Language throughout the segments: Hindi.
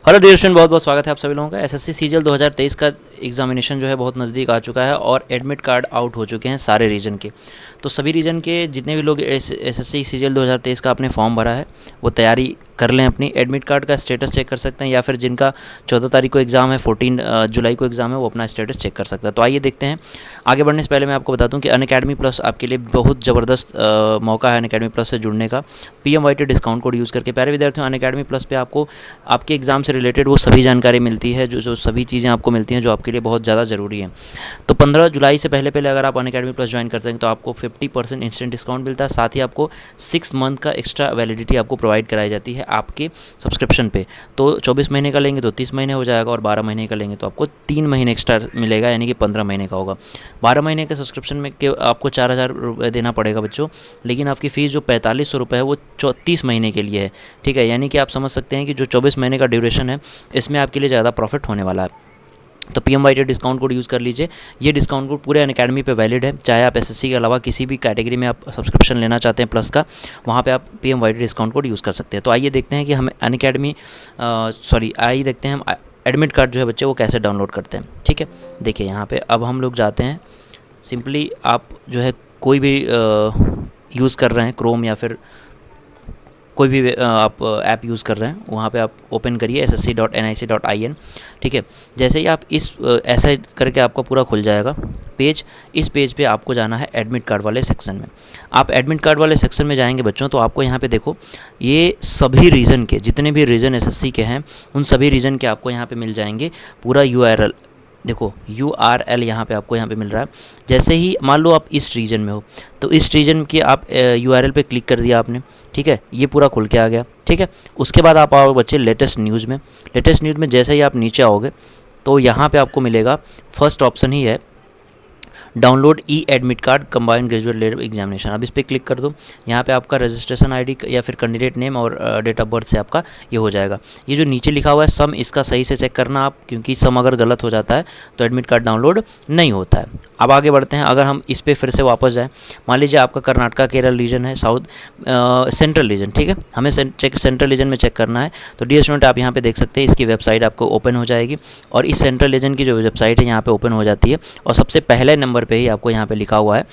हेलो डियर स्टूडेंट, बहुत बहुत स्वागत है आप सभी लोगों का। एसएससी सीजीएल 2023 का एग्जामिनेशन जो है बहुत नज़दीक आ चुका है और एडमिट कार्ड आउट हो चुके हैं सारे रीजन के। तो सभी रीजन के जितने भी लोग एसएससी सीजीएल 2023 का आपने फॉर्म भरा है वो तैयारी कर लें। अपनी एडमिट कार्ड का स्टेटस चेक कर सकते हैं, या फिर जिनका 14 तारीख को एग्ज़ाम है, 14 जुलाई को एग्ज़ाम है, वो अपना स्टेटस चेक कर सकता है। तो आइए देखते हैं। आगे बढ़ने से पहले मैं आपको बता दूं कि अनअकैडमी प्लस आपके लिए बहुत ज़बरदस्त मौका है अनअकैडमी प्लस से जुड़ने का। PMYT डिस्काउंट कोड यूज़ करके प्यारे विद्यार्थियों, अनअकैडमी प्लस पे आपको आपके एग्ज़ाम से रिलेटेड वो सभी जानकारी मिलती है, जो सभी चीज़ें आपको मिलती हैं जो आपके लिए बहुत ज़्यादा ज़रूरी है। तो 15 जुलाई से पहले अगर आप अनअकैडमी प्लस ज्वाइन करते हैं तो आपको 50% इंस्टेंट डिस्काउंट मिलता है। साथ ही आपको 6 मंथ का एक्स्ट्रा वैलिडिटी आपको प्रोवाइड कराई जाती है आपके सब्सक्रिप्शन पे। तो 24 महीने का लेंगे तो 30 महीने हो जाएगा, और 12 महीने का लेंगे तो आपको 3 महीने एक्स्ट्रा मिलेगा, यानी कि 15 महीने का होगा। 12 महीने के सब्सक्रिप्शन में आपको 4,000 रुपये देना पड़ेगा बच्चों, लेकिन आपकी फ़ीस जो 4500 रुपये है वो 34 महीने के लिए है। ठीक है, यानी कि आप समझ सकते हैं कि जो 24 महीने का ड्यूरेशन है इसमें आपके लिए ज़्यादा प्रॉफिट होने वाला है। तो PMYT डिस्काउंट कोड यूज़ कर लीजिए। ये डिस्काउंट कोड पूरे अनअकैडमी पे वैलिड है, चाहे आप एसएससी के अलावा किसी भी कैटेगरी में आप सब्सक्रिप्शन लेना चाहते हैं प्लस का, वहाँ पे आप PMYT डिस्काउंट कोड यूज़ कर सकते हैं। तो आइए देखते हैं कि हम आइए देखते हैं हम एडमिट कार्ड जो है बच्चे वो कैसे डाउनलोड करते हैं। ठीक है, देखिए यहाँ पे अब हम लोग जाते हैं। सिंपली आप जो है कोई भी यूज़ कर रहे हैं क्रोम या फिर कोई भी आप ऐप यूज़ कर रहे हैं, वहाँ पे आप ओपन करिए ssc.nic.in। ठीक है, जैसे ही आप ऐसा करके आपका पूरा खुल जाएगा पेज। इस पेज पे आपको जाना है एडमिट कार्ड वाले सेक्शन में। आप एडमिट कार्ड वाले सेक्शन में जाएंगे बच्चों तो आपको यहाँ पे देखो ये सभी रीजन के जितने भी रीजन एसएससी के हैं उन सभी रीजन के आपको यहाँ पे मिल जाएंगे। पूरा URL देखो, URL यहाँ पे आपको यहाँ पे मिल रहा है। जैसे ही मान लो आप इस रीजन में हो तो इस रीजन की आप URL पे क्लिक कर दिया आपने। ठीक है, ये पूरा खुल के आ गया। ठीक है, उसके बाद आप आओगे बच्चे लेटेस्ट न्यूज़ में। लेटेस्ट न्यूज़ में जैसे ही आप नीचे आओगे तो यहाँ पे आपको मिलेगा, फर्स्ट ऑप्शन ही है download admit card combined graduate level examination. अब इस पर क्लिक कर दो। यहाँ पे आपका रजिस्ट्रेशन ID या फिर कैंडिडेट नेम और डेट ऑफ बर्थ से आपका ये हो जाएगा। ये जो नीचे लिखा हुआ है सम, इसका सही से चेक करना आप, क्योंकि सम अगर गलत हो जाता है तो एडमिट कार्ड डाउनलोड नहीं होता है। अब आगे बढ़ते हैं। अगर हम इस पर फिर से वापस जाएँ, मान लीजिए आपका कर्नाटका केरल रीजन है, सेंट्रल रीजन। ठीक है, हमें सेंट्रल रीजन में चेक करना है। तो डियर स्टूडेंट, आप यहाँ पे देख सकते हैं इसकी वेबसाइट आपको ओपन हो जाएगी, और इस सेंट्रल रीजन की जो वेबसाइट है यहाँ पे ओपन हो जाती है, और सबसे पहले नंबर पे ही आपको यहाँ पे लिखा हुआ है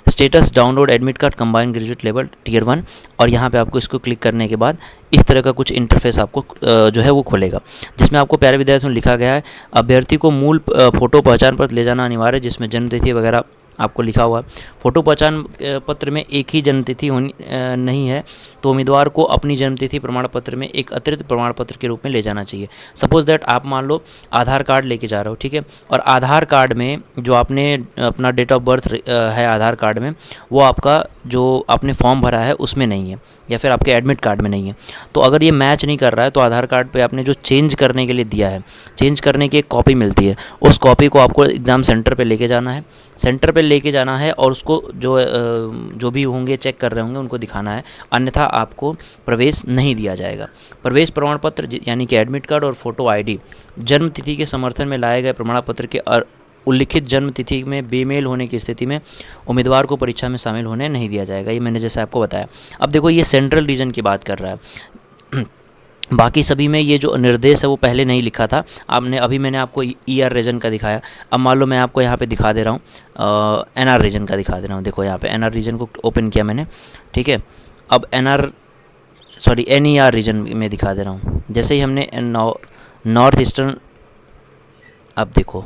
status download admit card combined graduate level tier 1। और यहाँ पे आपको इसको क्लिक करने के बाद इस तरह का कुछ इंटरफेस आपको जो है वो खोलेगा, जिसमें आपको प्यारे विद्यार्थियों में लिखा गया है अभ्यर्थी को मूल फोटो पहचान पत्र ले जाना अनिवार्य, जिसमें जन्मतिथि वगैरह आपको लिखा हुआ है। फ़ोटो पहचान पत्र में एक ही जन्मतिथि होनी नहीं है, तो उम्मीदवार को अपनी जन्मतिथि प्रमाण पत्र में एक अतिरिक्त प्रमाण पत्र के रूप में ले जाना चाहिए। सपोज़ दैट आप मान लो आधार कार्ड लेके जा रहे हो। ठीक है, और आधार कार्ड में जो आपने अपना डेट ऑफ बर्थ है आधार कार्ड में, वो आपका जो आपने फॉर्म भरा है उसमें नहीं है, या फिर आपके एडमिट कार्ड में नहीं है। तो अगर ये मैच नहीं कर रहा है तो आधार कार्ड पे आपने जो चेंज करने के लिए दिया है, चेंज करने की एक कॉपी मिलती है, उस कॉपी को आपको एग्ज़ाम सेंटर पे लेके जाना है। सेंटर पे लेके जाना है और उसको जो भी होंगे चेक कर रहे होंगे उनको दिखाना है, अन्यथा आपको प्रवेश नहीं दिया जाएगा। प्रवेश प्रमाण पत्र यानी कि एडमिट कार्ड और फ़ोटो ID, जन्म तिथि के समर्थन में लाए गए प्रमाण पत्र के उल्लिखित जन्म तिथि में बेमेल होने की स्थिति में उम्मीदवार को परीक्षा में शामिल होने नहीं दिया जाएगा। ये मैंने जैसे आपको बताया। अब देखो ये सेंट्रल रीजन की बात कर रहा है, बाकी सभी में ये जो निर्देश है वो पहले नहीं लिखा था। अभी मैंने आपको ER रीजन का दिखाया। अब मान लो मैं आपको यहाँ पे दिखा दे रहा हूँ NR रीजन का दिखा दे रहा हूँ। देखो यहाँ पे NR रीजन को ओपन किया मैंने। ठीक है, अब NER रीजन में दिखा दे रहा हूँ। जैसे ही हमने नॉर्थ ईस्टर्न, अब देखो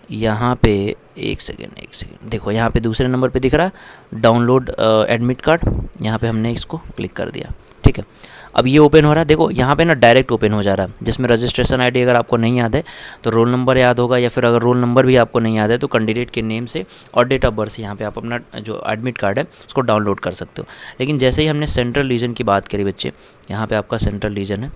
यहाँ पे एक सेकेंड देखो यहाँ पे दूसरे नंबर पे दिख रहा है डाउनलोड एडमिट कार्ड। यहाँ पे हमने इसको क्लिक कर दिया। ठीक है, अब ये ओपन हो रहा है। देखो यहाँ पे ना डायरेक्ट ओपन हो जा रहा है, जिसमें रजिस्ट्रेशन ID अगर आपको नहीं याद है तो रोल नंबर याद होगा, या फिर अगर रोल नंबर भी आपको नहीं याद है तो कैंडिडेट के नेम से और डेट ऑफ बर्थ से यहाँ पे आप अपना जो एडमिट कार्ड है उसको डाउनलोड कर सकते हो। लेकिन जैसे ही हमने सेंट्रल रीजन की बात करी बच्चे, यहाँ पे आपका सेंट्रल रीजन है,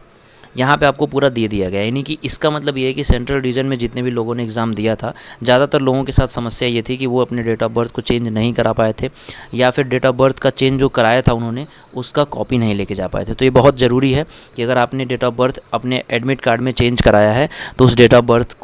यहाँ पे आपको पूरा दे दिया गया है। यानी कि इसका मतलब ये है कि सेंट्रल रीजन में जितने भी लोगों ने एग्ज़ाम दिया था, ज़्यादातर लोगों के साथ समस्या ये थी कि वो अपने डेट ऑफ बर्थ को चेंज नहीं करा पाए थे, या फिर डेट ऑफ बर्थ का चेंज जो कराया था उन्होंने उसका कॉपी नहीं लेके जा पाए थे। तो ये बहुत ज़रूरी है कि अगर आपने डेट ऑफ बर्थ अपने एडमिट कार्ड में चेंज कराया है तो उस डेट ऑफ बर्थ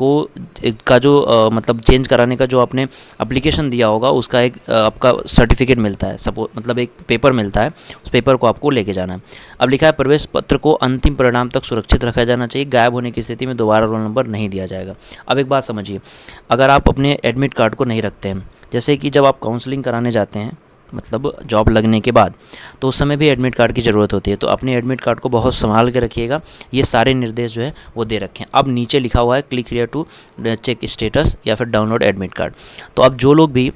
का जो मतलब चेंज कराने का जो आपने एप्लीकेशन दिया होगा उसका एक आपका सर्टिफिकेट मिलता है, मतलब एक पेपर मिलता है, उस पेपर को आपको लेके जाना है। अब लिखा है प्रवेश पत्र को अंतिम परिणाम तक सुरक्षित सुरक्षित रखा जाना चाहिए। गायब होने की स्थिति में दोबारा रोल नंबर नहीं दिया जाएगा। अब एक बात समझिए, अगर आप अपने एडमिट कार्ड को नहीं रखते हैं, जैसे कि जब आप काउंसलिंग कराने जाते हैं, मतलब जॉब लगने के बाद, तो उस समय भी एडमिट कार्ड की ज़रूरत होती है। तो अपने एडमिट कार्ड को बहुत संभाल के रखिएगा। ये सारे निर्देश जो है वो दे रखें। अब नीचे लिखा हुआ है click here to check status या फिर डाउनलोड एडमिट कार्ड। तो अब जो लोग भी,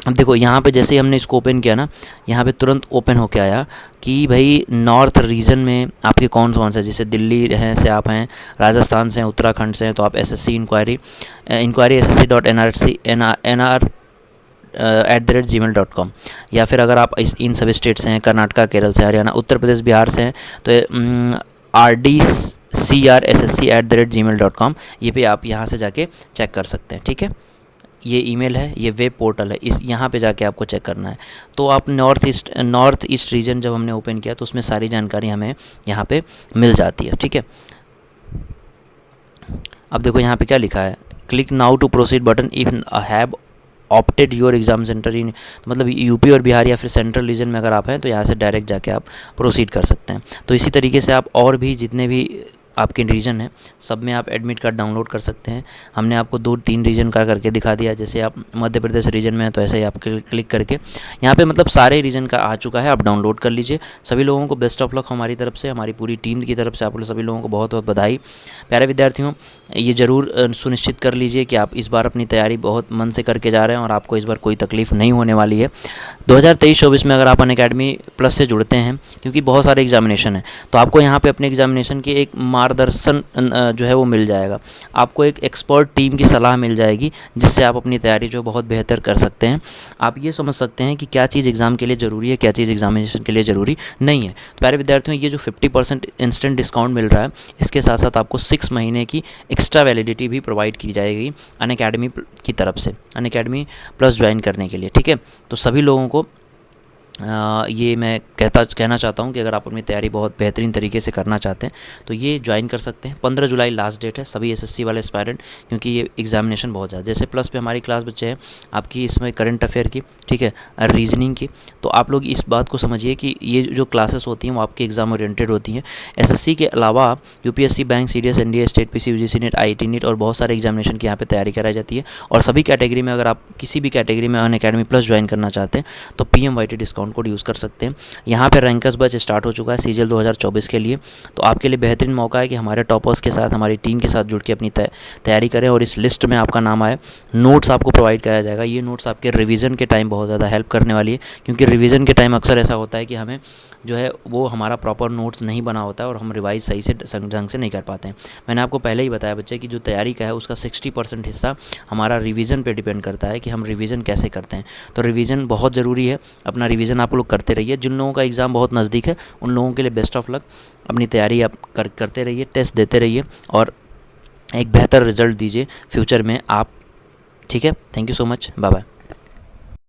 अब देखो यहाँ पे जैसे ही हमने इसको ओपन किया ना, यहाँ पे तुरंत ओपन होके आया कि भाई नॉर्थ रीजन में आपके कौन कौन से, जैसे दिल्ली हैं से आप हैं, राजस्थान से हैं, उत्तराखंड से हैं, तो आप SSC इंक्वायरी ssc.nrc@gmail.com, या फिर अगर आप इन सभी स्टेट से हैं, कर्नाटका, केरल से, हरियाणा, उत्तर प्रदेश, बिहार से हैं, तो rdcrssc@gmail.com, ये पे आप यहाँ से जाके चेक कर सकते हैं। ठीक है, ये ईमेल है, ये वेब पोर्टल है, इस यहाँ पे जाके आपको चेक करना है। तो आप नॉर्थ ईस्ट रीजन जब हमने ओपन किया तो उसमें सारी जानकारी हमें यहाँ पे मिल जाती है। ठीक है, अब देखो यहाँ पे क्या लिखा है, click now to proceed button if have opted your exam centre in, मतलब यूपी और बिहार या फिर सेंट्रल रीजन में अगर आप हैं तो यहाँ से डायरेक्ट जाके आप प्रोसीड कर सकते हैं। तो इसी तरीके से आप और भी जितने भी आपके रीजन है सब में आप एडमिट कार्ड डाउनलोड कर सकते हैं। हमने आपको 2-3 रीजन का करके दिखा दिया। जैसे आप मध्य प्रदेश रीजन में हैं तो ऐसे ही आप क्लिक करके यहाँ पे मतलब सारे रीजन का आ चुका है, आप डाउनलोड कर लीजिए। सभी लोगों को बेस्ट ऑफ लक हमारी तरफ से, हमारी पूरी टीम की तरफ से आप लोग सभी लोगों को बहुत बहुत बधाई। प्यारे विद्यार्थियों, ये ज़रूर सुनिश्चित कर लीजिए कि आप इस बार अपनी तैयारी बहुत मन से करके जा रहे हैं और आपको इस बार कोई तकलीफ़ नहीं होने वाली है। 2023-24 में अगर आप अनअकैडमी प्लस से जुड़ते हैं, क्योंकि बहुत सारे एग्जामिनेशन हैं, तो आपको यहाँ पे अपने एग्जामिनेशन की एक मार्गदर्शन जो है वो मिल जाएगा। आपको एक एक्सपर्ट टीम की सलाह मिल जाएगी जिससे आप अपनी तैयारी जो बहुत बेहतर कर सकते हैं। आप ये समझ सकते हैं कि क्या चीज़ एग्ज़ाम के लिए ज़रूरी है, क्या चीज़ एग्जामिनेशन के लिए ज़रूरी नहीं है। तो प्यारे विद्यार्थियों, ये जो 50% इंस्टेंट डिस्काउंट मिल रहा है, इसके साथ साथ आपको 6 महीने की एक्स्ट्रा वैलिडिटी भी प्रोवाइड की जाएगी अनअकैडमी की तरफ से, अनअकैडमी प्लस ज्वाइन करने के लिए। ठीक है, तो सभी लोगों को ये मैं कहना चाहता हूँ कि अगर आप अपनी तैयारी बहुत बेहतरीन तरीके से करना चाहते हैं तो ये ज्वाइन कर सकते हैं। 15 जुलाई लास्ट डेट है सभी एसएससी वाले एस्पायरेंट, क्योंकि ये एग्जामिनेशन बहुत ज़्यादा, जैसे प्लस पे हमारी क्लास बच्चे हैं आपकी इसमें करंट अफेयर की, ठीक है, रीजनिंग की, तो आप लोग इस बात को समझिए कि ये जो क्लासेस होती हैं वो आपके एग्ज़ाम ओरिएंटेड होती हैं। एसएससी के अलावा UPSC, bank, CDS, NDA, state PC, UGC NET, IIT NEET और बहुत सारे एग्जामिनेशन की यहाँ पे तैयारी कराई जाती है। और सभी कैटेगरी में, अगर आप किसी भी कैटेगरी में अनअकैडमी प्लस ज्वाइन करना चाहते हैं तो PMYT डिस्काउंट कोड यूज़ कर सकते हैं। यहाँ पे रैंकर्स बैच स्टार्ट हो चुका है सीजीएल 2024 के लिए, तो आपके लिए बेहतरीन मौका है कि हमारे टॉपर्स के साथ, हमारी टीम के साथ जुड़ के अपनी तैयारी करें और इस लिस्ट में आपका नाम आए। नोट्स आपको प्रोवाइड कराया जाएगा। ये नोट्स आपके रिवीजन के टाइम बहुत ज़्यादा हेल्प करने वाली है, क्योंकि रिवीजन के टाइम अक्सर ऐसा होता है कि हमें जो है वो हमारा प्रॉपर नोट्स नहीं बना होता है और हम रिवाइज सही से ढंग से नहीं कर पाते हैं। मैंने आपको पहले ही बताया बच्चे कि जो तैयारी का है उसका 60% हिस्सा हमारा रिवीजन पे डिपेंड करता है कि हम रिवीजन कैसे करते हैं। तो रिवीजन बहुत ज़रूरी है, अपना रिवीजन आप लोग करते रहिए। जिन लोगों का एग्ज़ाम बहुत नज़दीक है उन लोगों के लिए बेस्ट ऑफ लक। अपनी तैयारी आप करते रहिए, टेस्ट देते रहिए और एक बेहतर रिजल्ट दीजिए फ्यूचर में आप। ठीक है, thank you so much, bye bye.